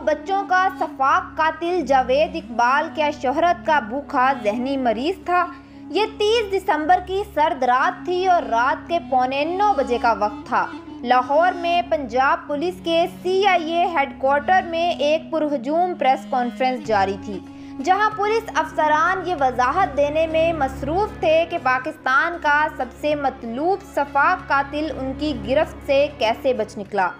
बच्चों का सफाक कातिल जावेद इकबाल क्या शोहरत का भूखा जहनी मरीज था। ये 30 दिसंबर की सर्द रात थी और रात के 8:45 बजे का वक्त था। लाहौर में पंजाब पुलिस के CIA हेडक्वार्टर में एक पुरहजूम प्रेस कॉन्फ्रेंस जारी थी, जहां पुलिस अफसरान ये वजाहत देने में मसरूफ थे कि पाकिस्तान का सबसे मतलूब सफाक कातिल उनकी गिरफ्त से कैसे बच निकला।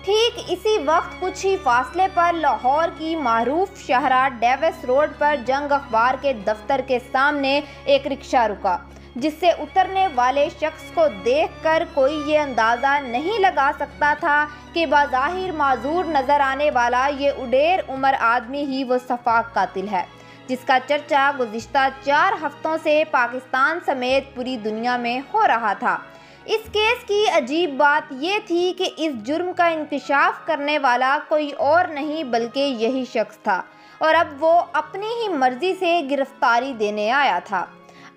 ठीक इसी वक्त कुछ ही फासले पर लाहौर की मारूफ शाहरा डेविस रोड पर जंग अखबार के दफ्तर के सामने एक रिक्शा रुका, जिससे उतरने वाले शख्स को देखकर कोई ये अंदाज़ा नहीं लगा सकता था कि बाज़ाहिर माजूर नज़र आने वाला ये उडेर उम्र आदमी ही वो सफाक कातिल है, जिसका चर्चा गुज़िश्ता 4 हफ्तों से पाकिस्तान समेत पूरी दुनिया में हो रहा था। इस केस की अजीब बात ये थी कि इस जुर्म का इंकशाफ करने वाला कोई और नहीं बल्कि यही शख्स था, और अब वो अपनी ही मर्जी से गिरफ्तारी देने आया था।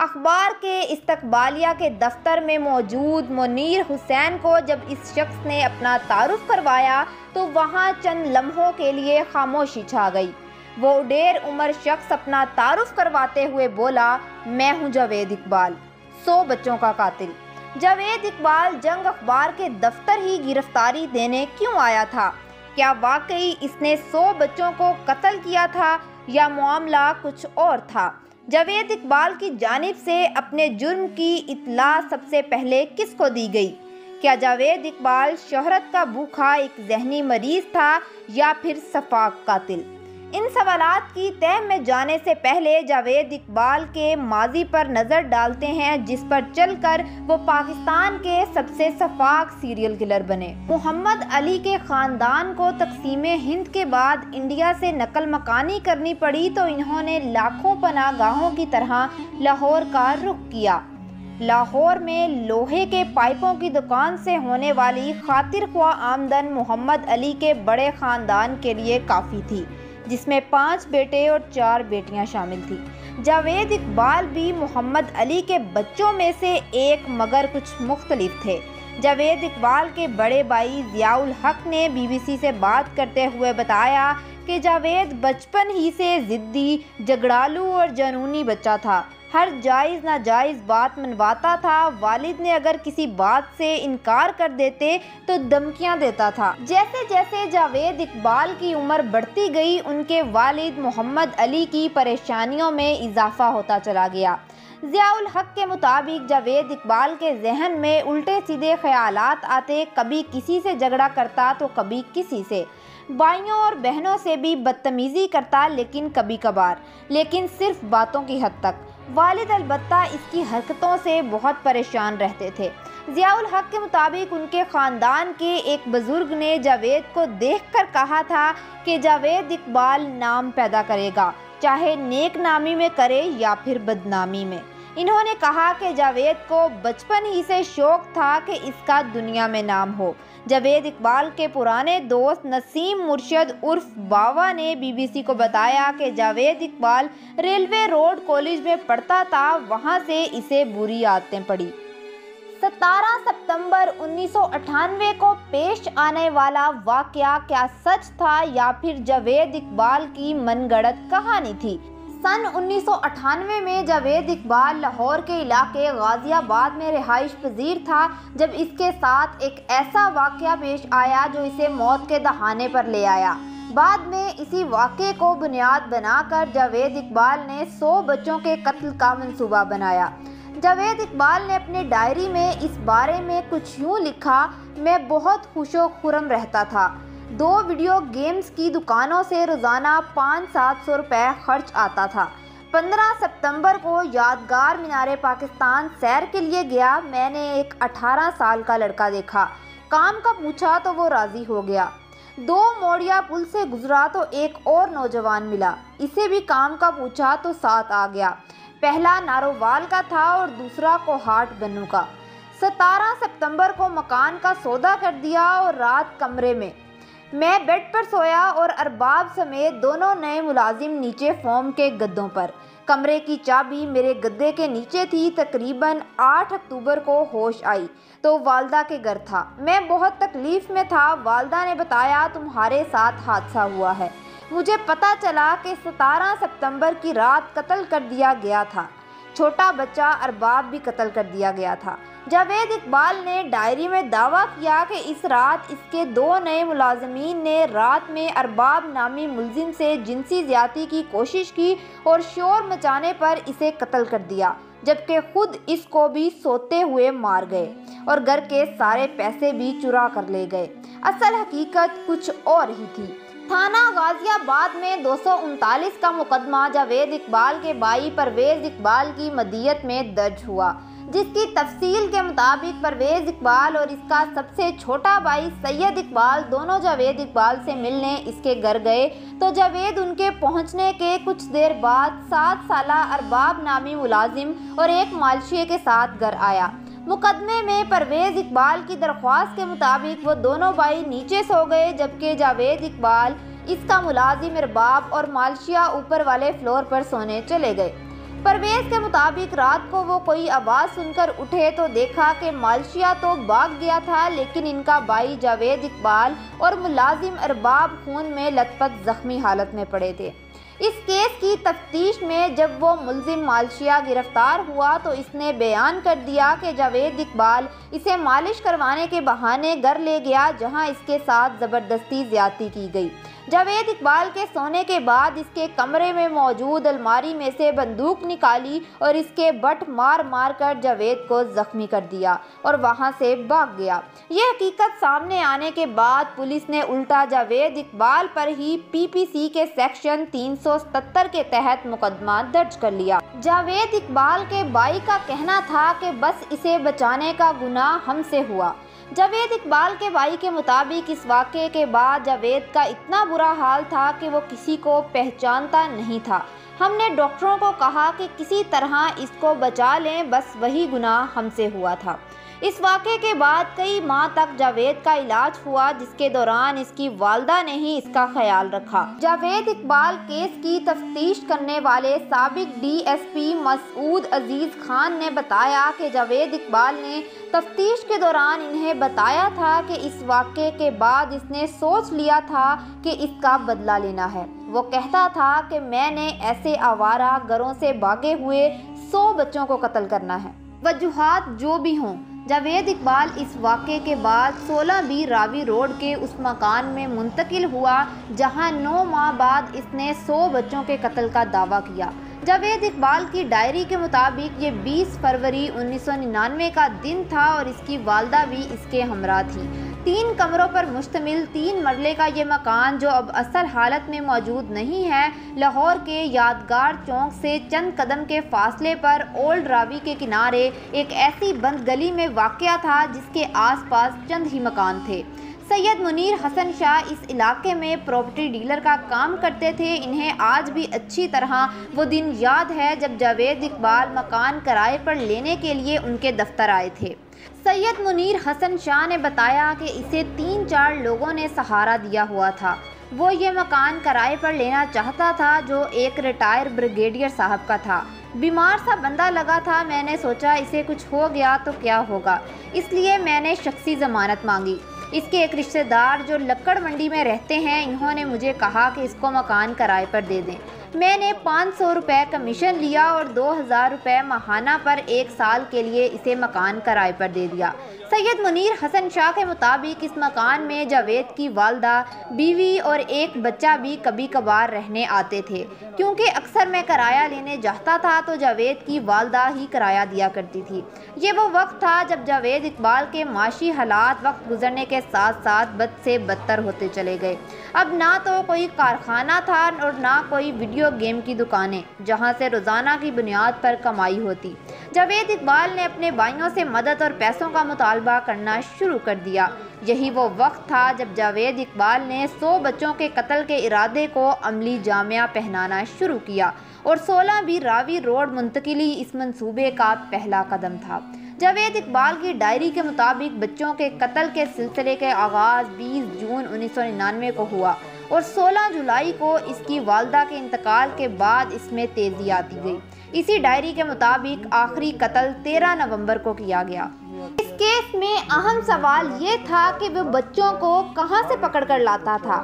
अखबार के इस्तकबालिया के दफ्तर में मौजूद मुनीर हुसैन को जब इस शख्स ने अपना तारुफ करवाया तो वहाँ चंद लम्हों के लिए खामोशी छा गई। वो उडेर उम्र शख्स अपना तारुफ करवाते हुए बोला, मैं हूँ जावेद इकबाल, 100 बच्चों का कातिल। जावेद इकबाल जंग अखबार के दफ्तर ही गिरफ्तारी देने क्यों आया था? क्या वाकई इसने 100 बच्चों को कत्ल किया था या मामला कुछ और था? जावेद इकबाल की जानिब से अपने जुर्म की इत्तला सबसे पहले किसको दी गई? क्या जावेद इकबाल शोहरत का भूखा एक जहनी मरीज था या फिर सफाक कातिल? इन सवालात की तह में जाने से पहले जावेद इकबाल के माजी पर नज़र डालते हैं, जिस पर चलकर वो पाकिस्तान के सबसे सफाक सीरियल किलर बने। मोहम्मद अली के ख़ानदान को तकसीम हिंद के बाद इंडिया से नकल मकानी करनी पड़ी तो इन्होंने लाखों पनागाहों की तरह लाहौर का रुख किया। लाहौर में लोहे के पाइपों की दुकान से होने वाली खातिर ख्वाह आमदन मोहम्मद अली के बड़े ख़ानदान के लिए काफ़ी थी, जिसमें 5 बेटे और 4 बेटियां शामिल थी। जावेद इकबाल भी मोहम्मद अली के बच्चों में से एक, मगर कुछ मुख्तलिफ थे। जावेद इकबाल के बड़े भाई ज़ियाउल हक ने BBC से बात करते हुए बताया कि जावेद बचपन ही से ज़िद्दी, झगड़ालू और जुनूनी बच्चा था। हर जायज़ नाजायज़ बात मनवाता था। वालिद ने अगर किसी बात से इनकार कर देते तो धमकियां देता था। जैसे जैसे जावेद इकबाल की उम्र बढ़ती गई, उनके वालिद मोहम्मद अली की परेशानियों में इजाफा होता चला गया। ज़ियाउल हक के मुताबिक जावेद इकबाल के जहन में उल्टे सीधे ख्यालात आते, कभी किसी से झगड़ा करता तो कभी किसी से। भाइयों और बहनों से भी बदतमीज़ी करता, लेकिन कभी कभार, लेकिन सिर्फ बातों की हद तक। वालिद अलबत्ता इसकी हरकतों से बहुत परेशान रहते थे। ज़ियाउल हक के मुताबिक उनके ख़ानदान के एक बुज़ुर्ग ने जावेद को देखकर कहा था कि जावेद इकबाल नाम पैदा करेगा, चाहे नेक नामी में करे या फिर बदनामी में। इन्होंने कहा कि जावेद को बचपन ही से शौक था कि इसका दुनिया में नाम हो। जावेद इकबाल के पुराने दोस्त नसीम मुर्शद उर्फ बावा ने BBC को बताया कि Javed Iqbal railway road college में पढ़ता था, वहां से इसे बुरी आदतें पड़ी। 17 सितंबर 1998 को पेश आने वाला वाकया क्या सच था या फिर जावेद इकबाल की मनगढ़ंत कहानी थी? सन 1998 में जावेद इकबाल लाहौर के इलाके गाजियाबाद में रिहाइश पजीर था, जब इसके साथ एक ऐसा वाकया पेश आया जो इसे मौत के दहाने पर ले आया। बाद में इसी वाक़े को बुनियाद बनाकर जावेद इकबाल ने 100 बच्चों के कत्ल का मंसूबा बनाया। जावेद इकबाल ने अपनी डायरी में इस बारे में कुछ यूँ लिखा, मैं बहुत खुशो खुर्रम रहता था। 2 वीडियो गेम्स की दुकानों से रोज़ाना 500-700 रुपये खर्च आता था। 15 सितंबर को यादगार मीनार पाकिस्तान सैर के लिए गया। मैंने एक 18 साल का लड़का देखा। काम का पूछा तो वो राज़ी हो गया। 2 मोड़िया पुल से गुजरा तो एक और नौजवान मिला, इसे भी काम का पूछा तो साथ आ गया। पहला नारोवाल का था और दूसरा कोहाट बनू का। 17 सितंबर को मकान का सौदा कर दिया और रात कमरे में मैं बेड पर सोया और अरबाब समेत दोनों नए मुलाजिम नीचे फॉर्म के गद्दों पर। कमरे की चाबी मेरे गद्दे के नीचे थी। तकरीबन 8 अक्टूबर को होश आई तो वालदा के घर था। मैं बहुत तकलीफ़ में था। वालदा ने बताया, तुम्हारे साथ हादसा हुआ है। मुझे पता चला कि 17 सितंबर की रात कत्ल कर दिया गया था। छोटा बच्चा अरबाब भी कत्ल कर दिया गया था। जावेद इकबाल ने डायरी में दावा किया कि इस रात इसके 2 नए मुलाजमीन ने रात में अरबाब नामी मुलजिम से जिनसी ज़्यादती की कोशिश की और शोर मचाने पर इसे कत्ल कर दिया, जबकि खुद इसको भी सोते हुए मार गए और घर के सारे पैसे भी चुरा कर ले गए। असल हकीकत कुछ और ही थी। थाना गाजियाबाद में 239 का मुकदमा जावेद इकबाल के भाई परवेज़ इकबाल की मदियत में दर्ज हुआ, जिसकी तफसील के मुताबिक परवेज़ इकबाल और इसका सबसे छोटा भाई सैयद इकबाल दोनों जावेद इकबाल से मिलने इसके घर गए तो जावेद उनके पहुंचने के कुछ देर बाद 7 साला अरबाब नामी मुलाजिम और एक मालशिए के साथ घर आया। मुकदमे में परवेज़ इकबाल की दरख्वास्त के मुताबिक वो दोनों भाई नीचे सो गए, जबकि जावेद इकबाल, इसका मुलाजिम अरबाब और मालशिया ऊपर वाले फ्लोर पर सोने चले गए। परवेज़ के मुताबिक रात को वो कोई आवाज़ सुनकर उठे तो देखा कि मालशिया तो भाग गया था, लेकिन इनका भाई जावेद इकबाल और मुलाजिम अरबाब खून में लथपथ जख्मी हालत में पड़े थे। इस केस की तफ्तीश में जब वो मुलजिम मालशिया गिरफ्तार हुआ तो इसने बयान कर दिया कि जावेद इकबाल इसे मालिश करवाने के बहाने घर ले गया, जहां इसके साथ ज़बरदस्ती ज़्यादती की गई। जावेद इकबाल के सोने के बाद इसके कमरे में मौजूद अलमारी में से बंदूक निकाली और इसके बट मार मार कर जावेद को जख्मी कर दिया और वहां से भाग गया। ये हकीकत सामने आने के बाद पुलिस ने उल्टा जावेद इकबाल पर ही पीपीसी के सेक्शन 377 के तहत मुकदमा दर्ज कर लिया। जावेद इकबाल के भाई का कहना था कि बस इसे बचाने का गुनाह हमसे हुआ। जावेद इकबाल के भाई के मुताबिक इस वाक़े के बाद जावेद का इतना बुरा हाल था कि वो किसी को पहचानता नहीं था। हमने डॉक्टरों को कहा कि किसी तरह इसको बचा लें, बस वही गुनाह हमसे हुआ था। इस वाक़े के बाद कई माह तक जावेद का इलाज हुआ, जिसके दौरान इसकी वालदा ने ही इसका ख्याल रखा। जावेद इकबाल केस की तफ्तीश करने वाले साबिक डीएसपी मसूद अजीज़ खान ने बताया कि जावेद इकबाल ने तफ्तीश के दौरान इन्हें बताया था कि इस वाक़े के बाद इसने सोच लिया था कि इसका बदला लेना है। वो कहता था कि मैंने ऐसे आवारा घरों से भागे हुए 100 बच्चों को कत्ल करना है। वजूहात जो भी हों, जावेद इकबाल इस वाक़े के बाद 16 बी रावी रोड के उस मकान में मुंतकिल हुआ जहां 9 माह बाद इसने 100 बच्चों के कत्ल का दावा किया। जावेद इकबाल की डायरी के मुताबिक ये 20 फरवरी 1999 का दिन था और इसकी वालदा भी इसके हमरा थी। 3 कमरों पर मुश्तमिल 3 मरले का ये मकान, जो अब असल हालत में मौजूद नहीं है, लाहौर के यादगार चौक से चंद कदम के फासले पर ओल्ड रावी के किनारे एक ऐसी बंद गली में वाक़या था जिसके आसपास चंद ही मकान थे। सैयद मुनीर हसन शाह इस इलाके में प्रॉपर्टी डीलर का काम करते थे। इन्हें आज भी अच्छी तरह वो दिन याद है जब जावेद इकबाल मकान किराए पर लेने के लिए उनके दफ्तर आए थे। सैयद मुनीर हसन शाह ने बताया कि इसे 3-4 लोगों ने सहारा दिया हुआ था। वो ये मकान किराए पर लेना चाहता था, जो एक रिटायर ब्रिगेडियर साहब का था। बीमार सा बंदा लगा था। मैंने सोचा इसे कुछ हो गया तो क्या होगा, इसलिए मैंने शख्सी ज़मानत मांगी। इसके एक रिश्तेदार जो लक्कड़ मंडी में रहते हैं, इन्होंने मुझे कहा कि इसको मकान किराए पर दे दें। मैंने 500 रुपये कमीशन लिया और 2000 रुपये माहाना पर 1 साल के लिए इसे मकान किराए पर दे दिया। सैयद मुनीर हसन शाह के मुताबिक इस मकान में जावेद की वालदा, बीवी और एक बच्चा भी कभी कभार रहने आते थे। क्योंकि अक्सर मैं किराया लेने जाता था तो जावेद की वालदा ही किराया दिया करती थी। ये वो वक्त था जब जावेद इकबाल के माशी हालात वक्त गुजरने के साथ साथ बद से बदतर होते चले गए। अब ना तो कोई कारखाना था और ना कोई वीडियो गेम की दुकानें जहां से रोज़ाना की बुनियाद पर कमाई होती। जावेद इकबाल ने अपने भाइयों से मदद और पैसों का मुतालबा करना शुरू कर दिया। यही वो वक्त था जब जावेद इकबाल ने 100 बच्चों के कत्ल के इरादे को अमली जामिया पहनाना शुरू किया और 16 बी रावी रोड मुंतकिली इस मंसूबे का पहला कदम था। जावेद इकबाल की डायरी के मुताबिक बच्चों के कत्ल के सिलसिले के आगाज़ 20 जून 1999 को हुआ और 16 जुलाई को इसकी वालदा के इंतकाल के बाद इसमें तेजी आती गई। इसी डायरी के मुताबिक आखिरी कत्ल 13 नवंबर को किया गया। इस केस में अहम सवाल ये था कि वो बच्चों को कहां से पकड़कर लाता था।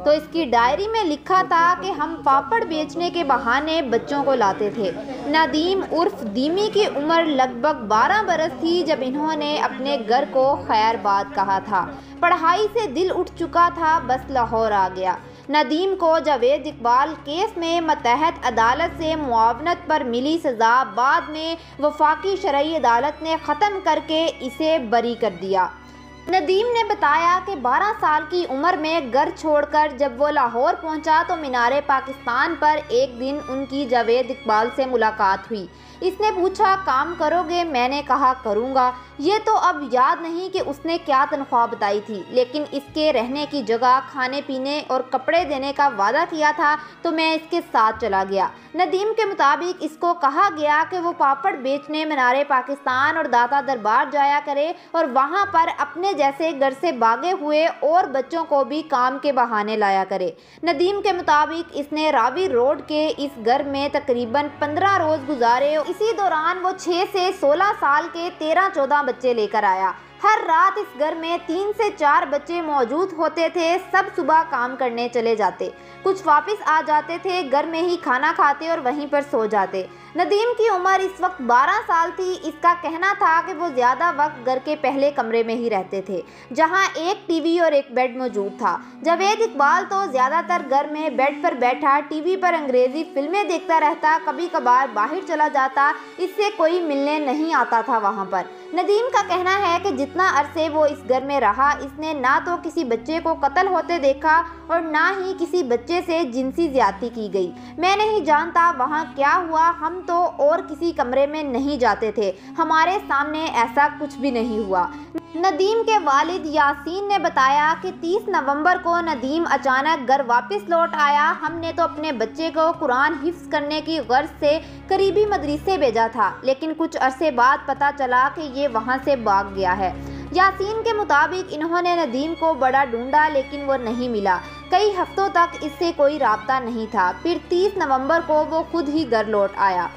तो इसकी डायरी में लिखा था कि हम पापड़ बेचने के बहाने बच्चों को लाते थे। नदीम उर्फ दीमी की उम्र लगभग 12 बरस थी जब इन्होंने अपने घर को खैरबाद कहा था। पढ़ाई से दिल उठ चुका था, बस लाहौर आ गया। नदीम को जावेद इकबाल केस में मतहत अदालत से मुआवनत पर मिली सज़ा बाद में वफाकी शरई अदालत ने ख़त्म करके इसे बरी कर दिया। नदीम ने बताया कि 12 साल की उम्र में घर छोड़कर जब वो लाहौर पहुंचा तो मीनारे पाकिस्तान पर एक दिन उनकी जावेद इकबाल से मुलाकात हुई। इसने पूछा, काम करोगे? मैंने कहा करूँगा। ये तो अब याद नहीं कि उसने क्या तनख्वाह बताई थी, लेकिन इसके रहने की जगह, खाने पीने और कपड़े देने का वादा किया था तो मैं इसके साथ चला गया। नदीम के मुताबिक इसको कहा गया कि वो पापड़ बेचने मीनारे पाकिस्तान और दाता दरबार जाया करे और वहाँ पर अपने जैसे घर से भागे हुए और बच्चों को भी काम के बहाने लाया करे। नदीम के मुताबिक इसने रावी रोड के इस घर में तकरीबन 15 रोज़ गुजारे। इसी दौरान वो 6 से 16 साल के 13-14 बच्चे लेकर आया। हर रात इस घर में 3 से 4 बच्चे मौजूद होते थे। सब सुबह काम करने चले जाते, कुछ वापस आ जाते थे, घर में ही खाना खाते और वहीं पर सो जाते। नदीम की उम्र इस वक्त 12 साल थी। इसका कहना था कि वो ज़्यादा वक्त घर के पहले कमरे में ही रहते थे, जहां एक टीवी और एक बेड मौजूद था। जावेद इकबाल तो ज़्यादातर घर में बेड पर बैठा टीवी पर अंग्रेज़ी फिल्में देखता रहता, कभी कभार बाहर चला जाता, इससे कोई मिलने नहीं आता था वहाँ पर। नदीम का कहना है कि जितना अरसे वो इस घर में रहा, इसने ना तो किसी बच्चे को कत्ल होते देखा और ना ही किसी बच्चे से जिनसी ज्यादती की गई। मैं नहीं जानता वहाँ क्या हुआ, हम तो और किसी कमरे में नहीं जाते थे, हमारे सामने ऐसा कुछ भी नहीं हुआ। नदीम के वालिद यासीन ने बताया कि 30 नवंबर को नदीम अचानक घर वापस लौट आया। हमने तो अपने बच्चे को कुरान हिफ्ज करने की गर्ज से करीबी मदरसे भेजा था, लेकिन कुछ अरसे बाद पता चला कि ये वहाँ से भाग गया है। यासीन के मुताबिक इन्होंने नदीम को बड़ा ढूंढा लेकिन वो नहीं मिला। कई हफ्तों तक इससे कोई राब्ता नहीं था। फिर 30 नवंबर को वो खुद ही घर लौट आया।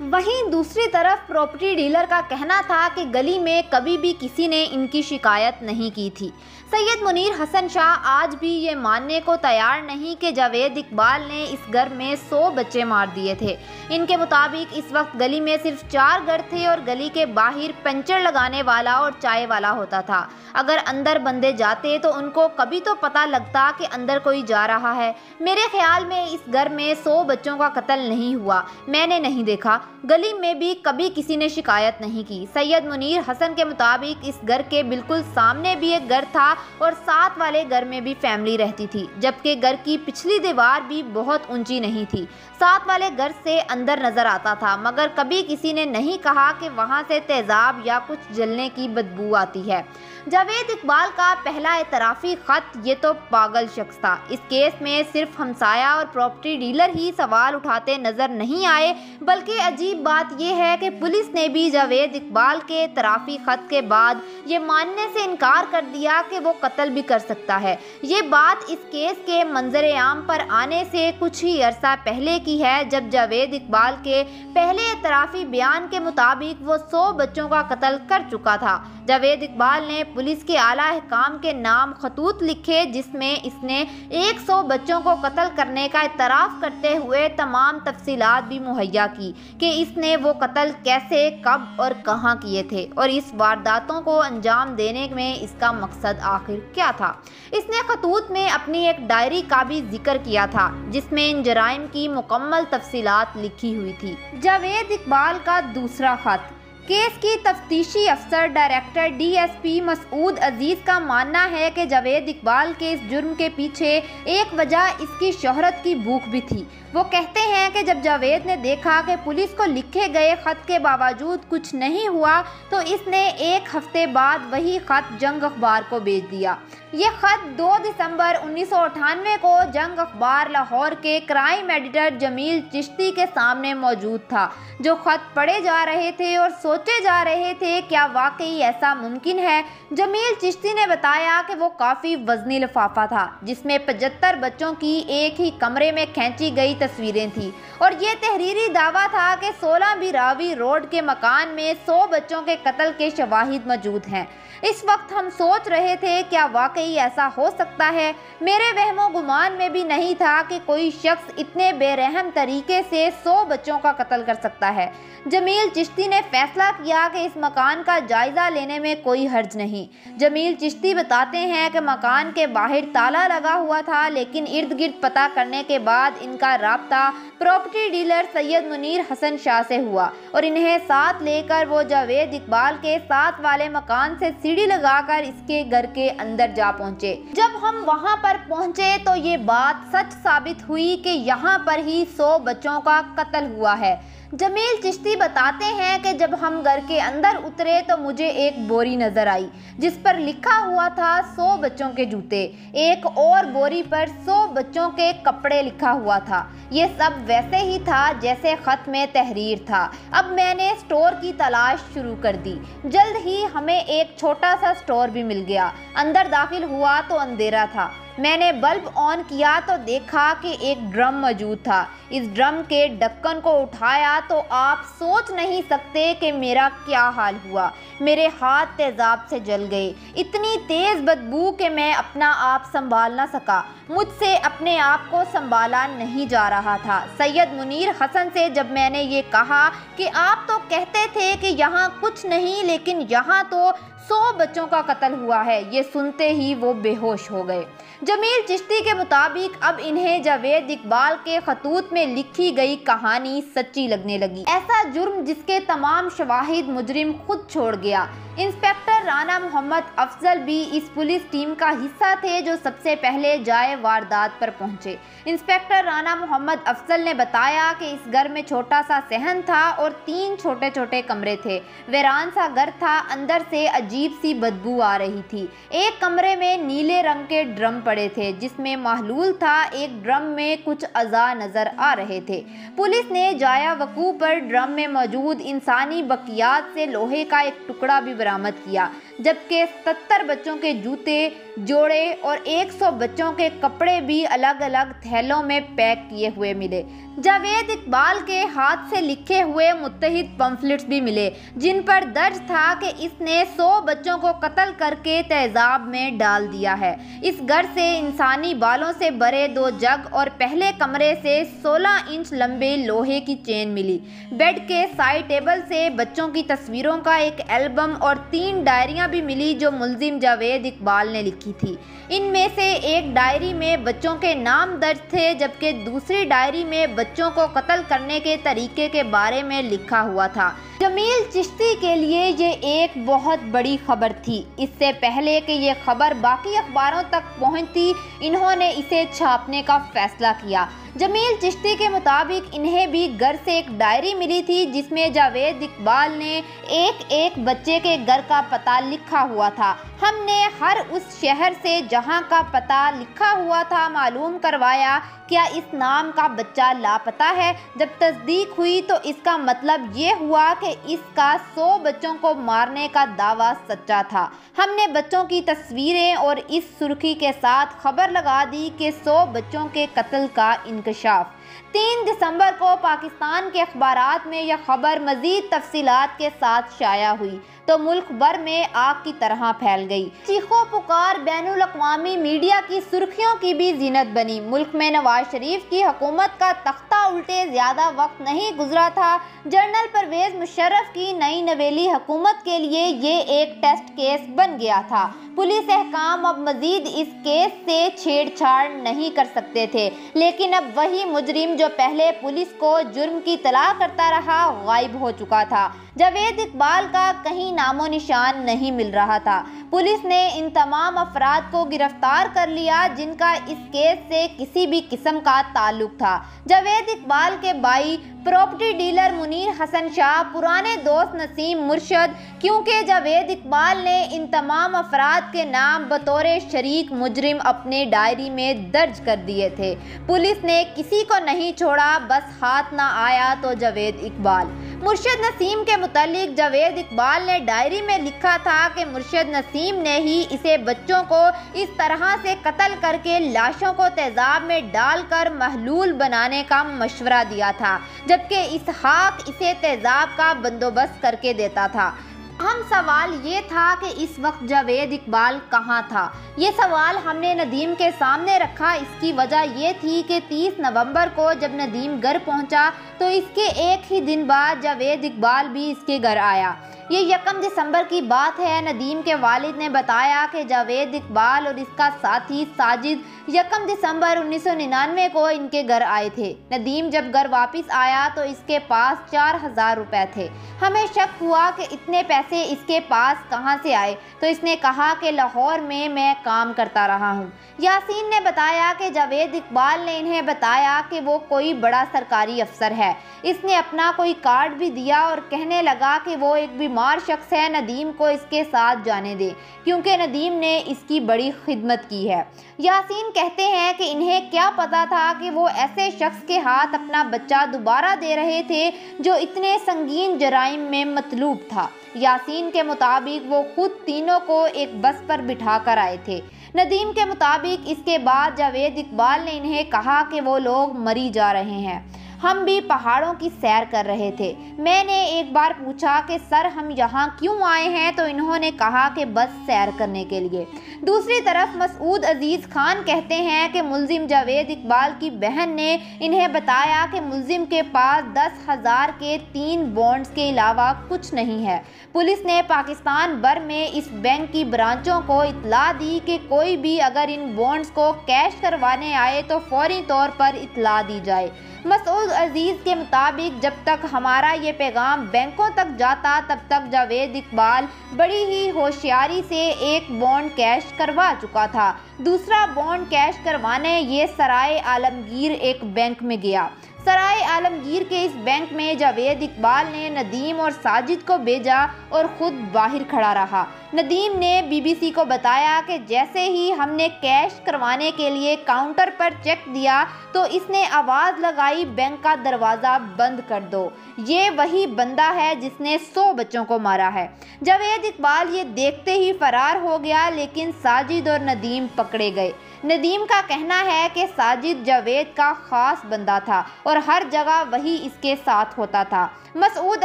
वहीं दूसरी तरफ प्रॉपर्टी डीलर का कहना था कि गली में कभी भी किसी ने इनकी शिकायत नहीं की थी। सैयद मुनीर हसन शाह आज भी ये मानने को तैयार नहीं कि जावेद इकबाल ने इस घर में 100 बच्चे मार दिए थे। इनके मुताबिक इस वक्त गली में सिर्फ 4 घर थे और गली के बाहर पंचर लगाने वाला और चाय वाला होता था। अगर अंदर बंदे जाते तो उनको कभी तो पता लगता कि अंदर कोई जा रहा है। मेरे ख्याल में इस घर में 100 बच्चों का कत्ल नहीं हुआ, मैंने नहीं देखा। गली में भी कभी किसी ने शिकायत नहीं की। सैयद मुनीर हसन के मुताबिक इस घर के बिल्कुल सामने भी एक घर था और साथ वाले घर में भी फैमिली रहती थी, जबकि घर की पिछली दीवार भी बहुत ऊंची नहीं थी। साथ वाले घर से अंदर नजर आता था, मगर कभी किसी ने नहीं कहा कि वहां से तेजाब या कुछ जलने की बदबू आती है। जावेद इकबाल का पहला एतराफ़ी खत ये तो पागल शख्स था। इस केस में सिर्फ हमसाया और प्रॉपर्टी डीलर ही सवाल उठाते नजर नहीं आए, बल्कि अजीब बात यह है कि पुलिस ने भी जावेद इकबाल के एतराफ़ी खत के बाद ये मानने से इनकार कर दिया कि वो कत्ल भी कर सकता है। ये बात इस केस के मंजर आम पर आने से कुछ ही अरसा पहले की है, जब जावेद इकबाल के पहले एतराफ़ी बयान के मुताबिक वो 100 बच्चों का कत्ल कर चुका था। जावेद इकबाल ने पुलिस के आला अहकाम के नाम खतूत लिखे, जिसमें इसने 100 बच्चों को कत्ल करने का इतराफ़ करते हुए तमाम तफसीलात भी मुहैया की कि इसने वो कत्ल कैसे, कब और कहाँ किए थे और इस वारदातों को अंजाम देने में इसका मकसद आखिर क्या था। इसने खतूत में अपनी एक डायरी का भी जिक्र किया था, जिसमें इन जराइम की मुकम्मल तफसीलात लिखी हुई थी। जावेद इकबाल का दूसरा खत। केस की तफ्तीशी अफसर डायरेक्टर DSP मसूद अजीज़ का मानना है कि जावेद इकबाल के इस जुर्म के पीछे एक वजह इसकी शोहरत की भूख भी थी। वो कहते हैं कि जब जावेद ने देखा कि पुलिस को लिखे गए ख़त के बावजूद कुछ नहीं हुआ, तो इसने एक हफ्ते बाद वही ख़त जंग अखबार को भेज दिया। ये खत 2 दिसंबर 1998 को जंग अखबार लाहौर के क्राइम एडिटर जमील चिश्ती के सामने मौजूद था, जो खत पढ़े जा रहे थे और सोचे जा रहे थे क्या वाकई ऐसा मुमकिन है। जमील चिश्ती ने बताया कि वो काफ़ी वजनी लिफाफा था जिसमें 75 बच्चों की एक ही कमरे में खींची गई तस्वीरें थी और ये तहरीरी दावा था कि 16 बिरावी रोड के मकान में 100 बच्चों के कत्ल के शवाहिद मौजूद हैं। इस वक्त हम सोच रहे थे क्या वाकई ऐसा हो सकता है। मेरे वहमो गुमान में भी नहीं था कि कोई शख्स इतने बेरहम तरीके से 100 बच्चों का कत्ल कर सकता है। जमील चिश्ती ने फैसला किया कि इस मकान का जायजा लेने में कोई हर्ज नहीं। जमील चिश्ती बताते हैं कि मकान के बाहर ताला लगा हुआ था, लेकिन इर्द गिर्द पता करने के बाद इनका राब्ता प्रॉपर्टी डीलर सैयद मुनीर हसन शाह से हुआ और इन्हें साथ लेकर वो जावेद इकबाल के साथ वाले मकान से सीढ़ी लगाकर इसके घर के अंदर जा पहुंचे। जब हम वहां पर पहुंचे तो ये बात सच साबित हुई कि यहाँ पर ही 100 बच्चों का कत्ल हुआ है। जमील चिश्ती बताते हैं कि जब हम घर के अंदर उतरे तो मुझे एक बोरी नजर आई जिस पर लिखा हुआ था 100 बच्चों के जूते। एक और बोरी पर 100 बच्चों के कपड़े लिखा हुआ था। ये सब वैसे ही था जैसे खत में तहरीर था। अब मैंने स्टोर की तलाश शुरू कर दी। जल्द ही हमें एक छोटा सा स्टोर भी मिल गया। अंदर दाखिल हुआ तो अंधेरा था। मैंने बल्ब ऑन किया तो देखा कि एक ड्रम मौजूद था। इस ड्रम के ढक्कन को उठाया तो आप सोच नहीं सकते कि मेरा क्या हाल हुआ। मेरे हाथ तेजाब से जल गए। इतनी तेज़ बदबू कि मैं अपना आप संभाल ना सका। मुझसे अपने आप को संभाला नहीं जा रहा था। सैयद मुनीर हसन से जब मैंने ये कहा कि आप तो कहते थे कि यहाँ कुछ नहीं, लेकिन यहाँ तो 100 बच्चों का कत्ल हुआ है, ये सुनते ही वो बेहोश हो गए। जमील चिश्ती के मुताबिक अब इन्हें जावेद इकबाल के खतूत में लिखी गई कहानी सच्ची लगने लगी। ऐसा जुर्म जिसके तमाम शवाहिद मुजरिम खुद छोड़ गया। इंस्पेक्टर राना मोहम्मद अफजल भी इस पुलिस टीम का हिस्सा थे जो सबसे पहले जाए वारदात पर पहुंचे। इंस्पेक्टर राना मोहम्मद अफजल ने बताया कि इस घर में छोटा सा सहन था और 3 छोटे छोटे कमरे थे। वीरान सा घर था। अंदर से अजीब सी बदबू आ रही थी। एक कमरे में नीले रंग के ड्रम पड़े थे जिसमें महलूल था। एक ड्रम में कुछ अज़ा नजर आ रहे थे। पुलिस ने जाया वकू पर ड्रम में मौजूद इंसानी बकियात से लोहे का एक टुकड़ा भी बरामद किया, जबकि 70 बच्चों के जूते, जोड़े और 100 बच्चों के कपड़े भी अलग अलग थैलों में पैक किए हुए मिले। जावेद इकबाल के हाथ से लिखे हुए मुत्तहिद पम्फलेट्स भी मिले जिन पर दर्ज था कि इसने 100 बच्चों को कत्ल करके तेजाब में डाल दिया है। इस घर से इंसानी बालों से भरे 2 जग और पहले कमरे से 16 इंच लंबे लोहे की चेन मिली। बेड के साइड टेबल से बच्चों की तस्वीरों का एक एल्बम और 3 डायरियां भी मिली जो मुल्जिम जावेद इकबाल ने लिखी थी। इनमें से एक डायरी में बच्चों के नाम दर्ज थे, जबकि दूसरी डायरी में बच्चों को कत्ल करने के तरीके के बारे में लिखा हुआ था। जमील चिश्ती के लिए ये एक बहुत बड़ी खबर थी। इससे पहले कि ये खबर बाकी अखबारों तक पहुंचती, इन्होंने इसे छापने का फैसला किया। जमील चिश्ती के मुताबिक इन्हें भी घर से एक डायरी मिली थी जिसमें जावेद इकबाल ने एक एक बच्चे के घर का पता लिखा हुआ था। हमने हर उस शहर से जहां का पता लिखा हुआ था मालूम करवाया क्या इस नाम का बच्चा लापता है। जब तस्दीक हुई तो इसका मतलब ये हुआ कि इसका 100 बच्चों को मारने का दावा सच्चा था। हमने बच्चों की तस्वीरें और इस सुर्खी के साथ खबर लगा दी कि 100 बच्चों के कत्ल का इंकशाफ। 3 दिसंबर को पाकिस्तान के अखबारात में यह खबर मजीद तफसीलात के साथ शाया हुई तो मुल्क भर में आग की तरह फैल गई। चीखो पुकार बैनुल अक़वामी मीडिया की सुर्खियों की भी जीनत बनी। मुल्क में नवाज शरीफ की हुकूमत का तख्ता उल्टे ज्यादा वक्त नहीं गुजरा था। जनरल परवेज मुशर्रफ की नई नवेली हुकूमत के लिए ये एक टेस्ट केस बन गया था। पुलिस अहकाम अब मजीद इस केस से छेड़छाड़ नहीं कर सकते थे, लेकिन अब वही मुजरिम जो पहले पुलिस को जुर्म की तलाश करता रहा गायब हो चुका था। जावेद इकबाल का कहीं नामो निशान नहीं मिल रहा था। पुलिस ने इन तमाम अफराद को गिरफ्तार कर लिया जिनका इस केस से किसी भी किस्म का ताल्लुक था। जावेद इकबाल के भाई प्रॉपर्टी डीलर मुनीर हसन शाह, पुराने दोस्त नसीम मुर्शद, क्योंकि जावेद इकबाल ने इन तमाम अफराद के नाम बतौर शरीक मुजरिम अपने डायरी में दर्ज कर दिए थे। पुलिस ने किसी को नहीं छोड़ा, बस हाथ ना आया तो जावेद इकबाल। मुर्शद नसीम के मुतालिक जावेद इकबाल ने डायरी में लिखा था कि मुर्शद नसीम ने ही इसे बच्चों को इस तरह से कत्ल करके लाशों को तेजाब में डालकर महलूल बनाने का मशवरा दिया था, जबकि इसहाक इसे तेजाब का बंदोबस्त करके देता था। अहम सवाल ये था कि इस वक्त जावेद इकबाल कहाँ था। ये सवाल हमने नदीम के सामने रखा। इसकी वजह ये थी कि 30 नवंबर को जब नदीम घर पहुंचा तो इसके एक ही दिन बाद जावेद इकबाल भी इसके घर आया। ये 1 दिसंबर की बात है। नदीम के वालिद ने बताया कि जावेद इकबाल और इसका साथी साजिद 1 दिसंबर 1999 को इनके घर आए थे। नदीम जब घर वापस आया तो इसके पास 4000 रुपए थे। हमें शक हुआ कि इतने पैसे इसके पास कहां से आए, तो इसने कहा कि लाहौर में मैं काम करता रहा हूं। यासीन ने बताया कि जावेद इकबाल ने इन्हें बताया कि वो कोई बड़ा सरकारी अफसर है। इसने अपना कोई कार्ड भी दिया और कहने लगा कि वो एक बीमार शख्स है, नदीम को इसके साथ जाने दे क्योंकि नदीम ने इसकी बड़ी खिदमत की है। यासीन कहते हैं कि इन्हें क्या पता था कि वो ऐसे शख्स के हाथ अपना बच्चा दोबारा दे रहे थे जो इतने संगीन जराइम में मतलूब था। यासीन के मुताबिक वो खुद तीनों को एक बस पर बिठा कर आए थे। नदीम के मुताबिक इसके बाद जावेद इकबाल ने इन्हें कहा कि वो लोग मरी जा रहे हैं। हम भी पहाड़ों की सैर कर रहे थे। मैंने एक बार पूछा कि सर हम यहाँ क्यों आए हैं, तो इन्होंने कहा कि बस सैर करने के लिए। दूसरी तरफ मसूद अजीज़ खान कहते हैं कि मुल्जिम जावेद इकबाल की बहन ने इन्हें बताया कि मुल्जिम के पास 10,000 के 3 बॉन्ड्स के अलावा कुछ नहीं है। पुलिस ने पाकिस्तान भर में इस बैंक की ब्रांचों को इत्तला दी कि कोई भी अगर इन बॉन्ड्स को कैश करवाने आए तो फौरी तौर पर इत्तला दी जाए। मसूद अजीज़ के मुताबिक जब तक हमारा ये पैगाम बैंकों तक जाता तब तक जावेद इकबाल बड़ी ही होशियारी से एक बॉन्ड कैश करवा चुका था। दूसरा बॉन्ड कैश करवाने ये सराय आलमगीर एक बैंक में गया। सराय आलमगीर के इस बैंक में जावेद इकबाल ने नदीम और साजिद को भेजा और खुद बाहर खड़ा रहा। नदीम ने बीबीसी को बताया कि जैसे ही हमने कैश करवाने के लिए काउंटर पर चेक दिया तो इसने आवाज़ लगाई, बैंक का दरवाज़ा बंद कर दो। ये वही बंदा है जिसने 100 बच्चों को मारा है। जावेद इकबाल ये देखते ही फरार हो गया, लेकिन साजिद और नदीम पकड़े गए। नदीम का कहना है कि साजिद जावेद का ख़ास बंदा था और हर जगह वही इसके साथ होता था। मसूद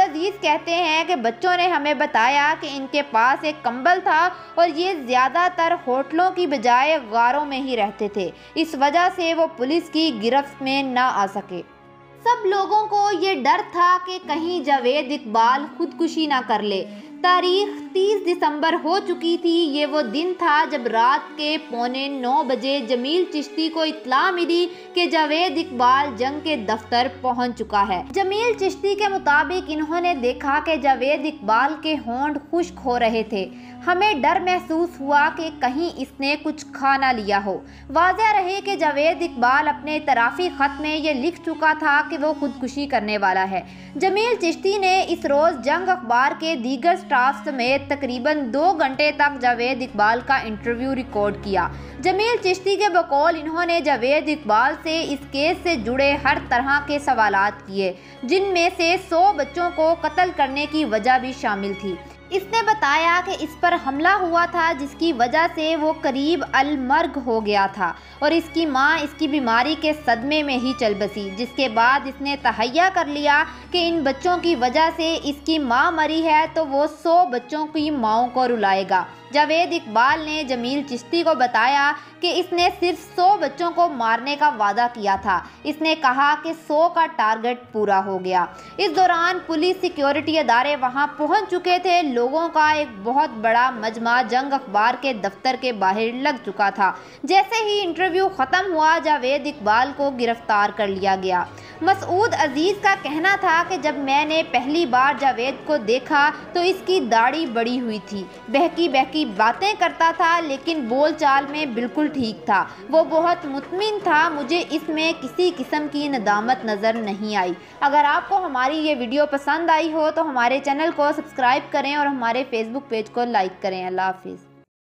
अजीज़ कहते हैं कि बच्चों ने हमें बताया कि इनके पास एक कंबल था और ये ज़्यादातर होटलों की बजाय गारों में ही रहते थे। इस वजह से वो पुलिस की गिरफ्त में ना आ सके। सब लोगों को ये डर था कि कहीं जावेद इकबाल खुदकुशी ना कर ले। तारीख 30 दिसंबर हो चुकी थी। ये वो दिन था जब रात के 8:45 बजे जमील चिश्ती को इत्तला मिली कि जावेद इकबाल जंग के दफ्तर पहुंच चुका है। जमील चिश्ती के मुताबिक इन्होंने देखा कि जावेद इकबाल के होंठ खुश्क हो रहे थे। हमें डर महसूस हुआ कि कहीं इसने कुछ खा ना लिया हो। वाज़ह रहे कि जावेद इकबाल अपने तराफी ख़त में ये लिख चुका था कि वो खुदकुशी करने वाला है। जमील चिश्ती ने इस रोज़ जंग अखबार के दीगर स्टाफ समेत तकरीबन 2 घंटे तक जावेद इकबाल का इंटरव्यू रिकॉर्ड किया। जमील चिश्ती के बकौल इन्होंने जावेद इकबाल से इस केस से जुड़े हर तरह के सवालात किए, जिनमें से 100 बच्चों को कत्ल करने की वजह भी शामिल थी। इसने बताया कि इस पर हमला हुआ था जिसकी वजह से वो करीब अलमर्ग हो गया था और इसकी मां इसकी बीमारी के सदमे में ही चल बसी, जिसके बाद इसने तहैया कर लिया कि इन बच्चों की वजह से इसकी मां मरी है तो वो 100 बच्चों की माओं को रुलाएगा। जावेद इकबाल ने जमील चिश्ती को बताया कि इसने सिर्फ 100 बच्चों को मारने का वादा किया था। इसने कहा कि 100 का टारगेट पूरा हो गया। इस दौरान पुलिस सिक्योरिटी अदारे वहां पहुंच चुके थे। लोगों का एक बहुत बड़ा मजमा जंग अखबार के दफ्तर के बाहर लग चुका था। जैसे ही इंटरव्यू ख़त्म हुआ जावेद इकबाल को गिरफ्तार कर लिया गया। मसूद अजीज़ का कहना था कि जब मैंने पहली बार जावेद को देखा तो इसकी दाढ़ी बड़ी हुई थी, बहकी बहकी बातें करता था, लेकिन बोलचाल में बिल्कुल ठीक था। वो बहुत मुतमिन था, मुझे इसमें किसी किस्म की नदामत नज़र नहीं आई। अगर आपको हमारी ये वीडियो पसंद आई हो तो हमारे चैनल को सब्सक्राइब करें और हमारे फेसबुक पेज को लाइक करें। अल्लाह हाफिज़।